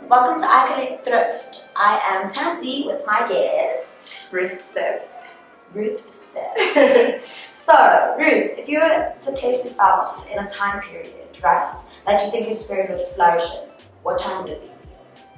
Welcome to I Collect Thrift. I am Tamsy with my guest, Ruth said. Ruth said. So, Ruth, if you were to place yourself in a time period, right, that you think your spirit would flourish in, what time would it be?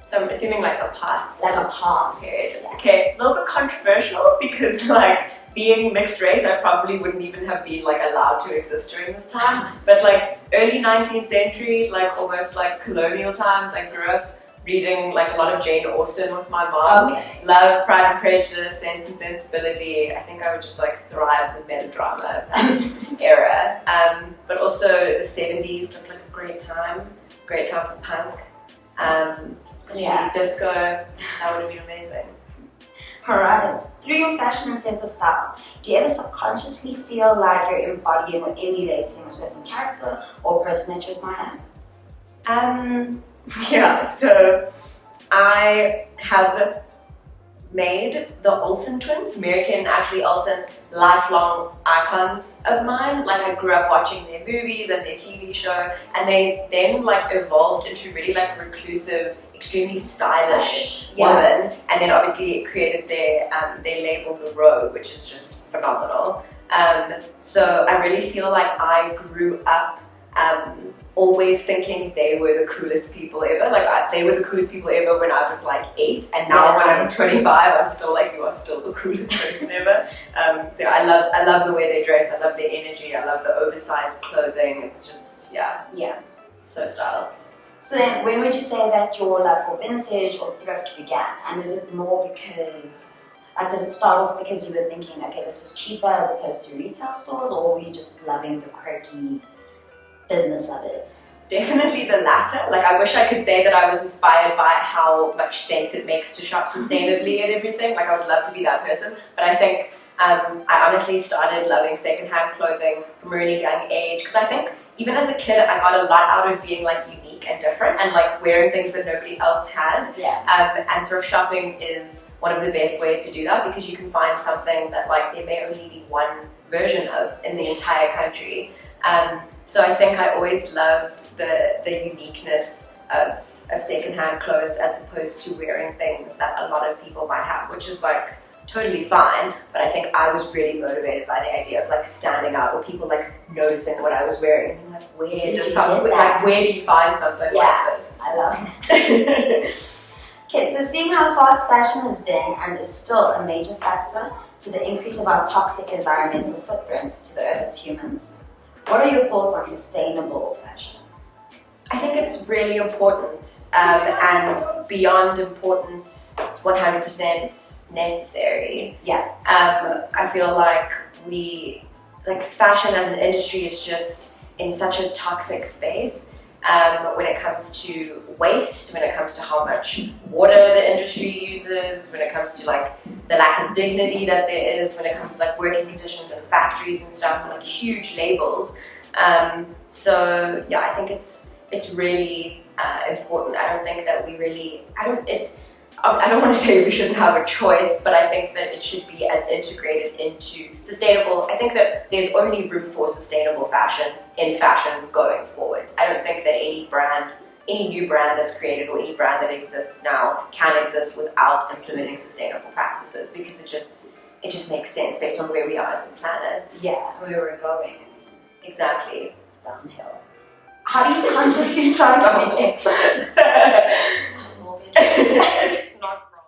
So I'm assuming like a past. Like a past period. yeah. Okay, a little bit controversial because like being mixed race, I probably wouldn't even have been like allowed to exist during this time. But like early 19th century, like almost like colonial times, I grew up reading like a lot of Jane Austen with my mom. Okay. Love Pride and Prejudice, Sense and Sensibility. I think I would just like thrive in melodrama of that era. But also the 70s looked like a great time for punk. Disco, that would have been amazing. Alright, through your fashion and sense of style, do you ever subconsciously feel like you're embodying or emulating a certain character or person that you admire? Yeah, so I have made the Olsen twins, American Ashley Olsen, lifelong icons of mine. Like I grew up watching their movies and their TV show, and they then like evolved into really like reclusive, extremely stylish women, and then obviously created their label, The Row, which is just phenomenal. So I really feel like I grew up always thinking they were the coolest people ever. Like they were the coolest people ever when I was like 8, and now when I'm 25, I'm still like, you are still the coolest person ever. So I love the way they dress. I love their energy. I love the oversized clothing. It's just so stylish. So then, when would you say that your love for vintage or thrift began? And is it more because, did it start off because you were thinking, okay, this is cheaper as opposed to retail stores, or were you just loving the quirky business of it? Definitely the latter. Like I wish I could say that I was inspired by how much sense it makes to shop sustainably and everything. Like I would love to be that person, but I think I honestly started loving secondhand clothing from a really young age, because I think even as a kid I got a lot out of being like unique and different and like wearing things that nobody else had. And thrift shopping is one of the best ways to do that, because you can find something that like there may only be one version of in the entire country. So I think I always loved the uniqueness of secondhand clothes as opposed to wearing things that a lot of people might have, which is like totally fine. But I think I was really motivated by the idea of like standing out, or people like noticing what I was wearing and being like, where do you find something like this? I love it. Okay, so seeing how fast fashion has been and is still a major factor to the increase of our toxic environmental footprint to the earth as humans, what are your thoughts on sustainable fashion? I think it's really important and beyond important, 100% necessary. I feel like fashion as an industry is just in such a toxic space when it comes to waste, when it comes to how much water the industry uses, when it comes to like the lack of dignity that there is, when it comes to like working conditions in factories and stuff, and like huge labels. So yeah, I think it's really important. I don't think that I don't want to say we shouldn't have a choice, but I think that it should be as integrated into sustainable. I think that there's only room for sustainable fashion in fashion going forwards. I don't think that any new brand that's created or any brand that exists now can exist without implementing sustainable practices, because it just makes sense based on where we are as a planet. Yeah, where we're going. Exactly. Downhill. How do you consciously try to be It's not wrong.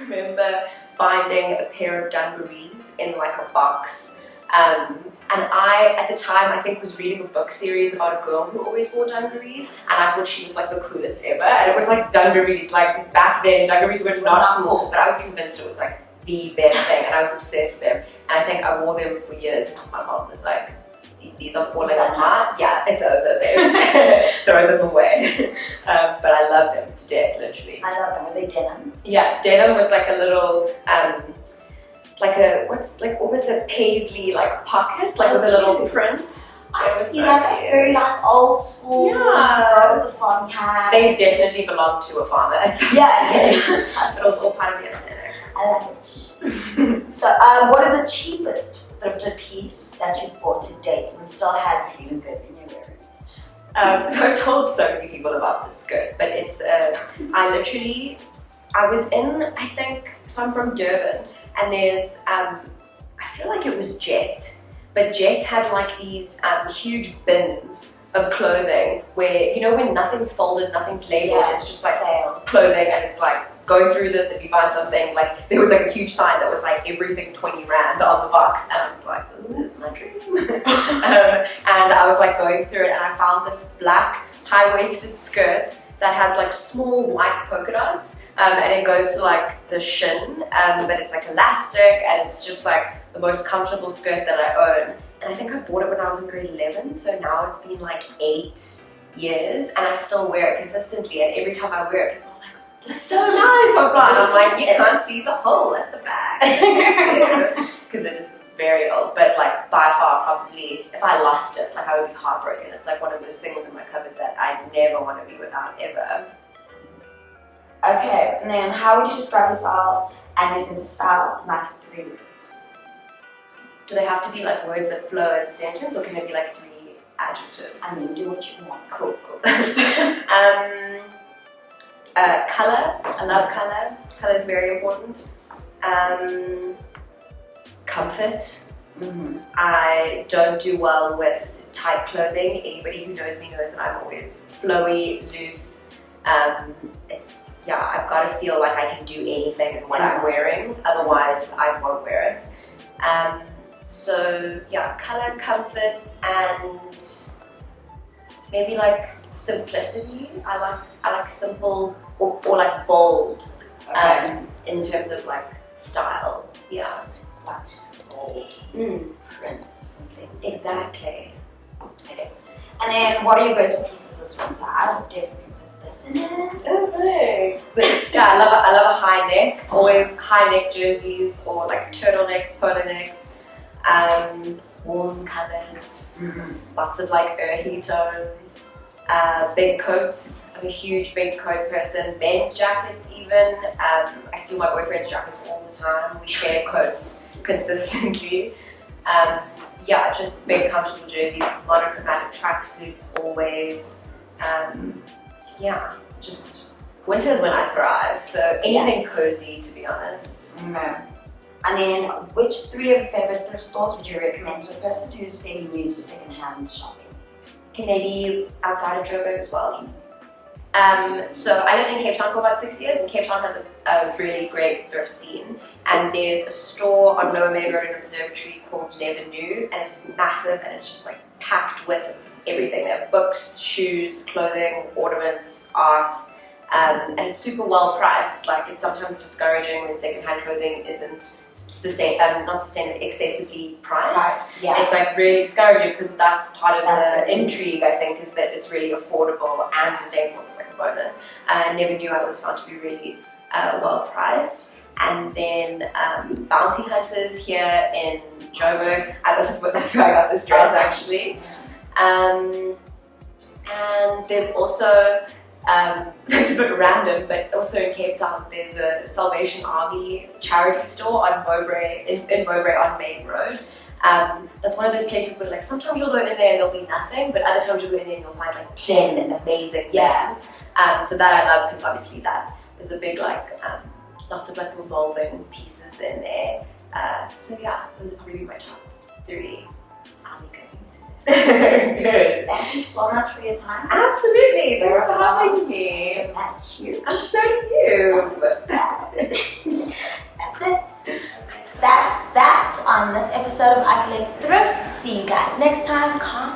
remember finding a pair of dungarees in like a box. And I, at the time, I think was reading a book series about a girl who always wore dungarees, and I thought she was like the coolest ever. And it was like dungarees, like back then, dungarees were not cool, but I was convinced it was like the best thing, and I was obsessed with them. And I think I wore them for years until my mom was like, these are falling apart. Yeah, it's over, babes. Throw them away. But I love them to death, literally. I love them. Were they denim? Yeah, denim with like a little, like a, what's like almost a paisley like pocket, like with a little print. I see that. That's very like old school. Yeah. With the farm hat. They definitely belong to a farmer. Yeah. But it was all part of the aesthetic. I love it. So, what is the cheapest thrifted piece that you've bought to date and still has you feeling good when you're wearing it? So I told so many people about this skirt, but it's, I was in, I think, so I'm from Durban, and there's, I feel like it was Jet, but Jet had like these huge bins of clothing where, you know, when nothing's folded, nothing's labeled, it's just like clothing, and it's like, go through this if you find something. Like there was like a huge sign that was like everything 20 rand on the box, and I was like, this is my dream. And I was like going through it, and I found this black high-waisted skirt that has like small white polka dots, and it goes to like the shin, but it's like elastic, and it's just like the most comfortable skirt that I own. And I think I bought it when I was in grade 11, so now it's been like 8 years, and I still wear it consistently, and every time I wear it, people are like, this is so nice, blah, blah. And I'm like, you can't see the hole at the back. Because it is very old, but like by far probably, if I lost it, like I would be heartbroken. It's like one of those things in my cupboard that I never want to be without, ever. Okay, and then how would you describe yourself and your sense of style in like 3 words? Do they have to be like words that flow as a sentence, or can it be like 3 adjectives? I mean, do what you want. Cool. Color. I love color. Color is very important. Comfort. Mm-hmm. I don't do well with tight clothing. Anybody who knows me knows that I'm always flowy, loose. I've got to feel like I can do anything in what I'm wearing. Otherwise, I won't wear it. Color, comfort, and maybe like simplicity. I like simple or like bold. In terms of like style. Yeah. Like bold prints and things. Exactly. Okay. And then what are your go-to pieces this winter? I would definitely put this in it. Oh, thanks. Yeah, I love a high neck. Always high neck jerseys or like turtlenecks, polo necks, warm colors, lots of like earthy tones, big coats. I'm a huge big coat person. Men's jackets even. I steal my boyfriend's jackets all the time. We share coats consistently. Just big comfortable jerseys, monochromatic tracksuits always. Just winter's when I thrive, so anything cozy, to be honest. And then which 3 of your favorite thrift stores would you recommend to a person who's fairly new to secondhand shopping? Okay, maybe outside of Joburg as well. So I lived in Cape Town for about 6 years, and Cape Town has a really great thrift scene. And there's a store on Lower Main Road in Observatory called Never New, and it's massive, and it's just like packed with everything. They have books, shoes, clothing, ornaments, art, and it's super well priced. Like it's sometimes discouraging when secondhand clothing isn't excessively priced. It's like really discouraging because that's part of the intrigue, I think, is that it's really affordable and sustainable. It's like a bonus. Never Knew I always found to be really well priced. And then Bounty Hunters here in Joburg. That's where I got this dress actually. And there's also, it's a bit random, but also in Cape Town there's a Salvation Army charity store on Mowbray, in Mowbray on Main Road. That's one of those places where like sometimes you'll go in there and there'll be nothing, but other times you'll go in there and you'll find like 10 amazing things. So that I love because obviously that is a big like, lots of like revolving pieces in there. Those would probably be my top 3. I'll be going to. Good. Thank you so much for your time. Absolutely. Thanks for having me. Thank you. I'm so cute. episode of I Collect Thrift. See you guys next time. Come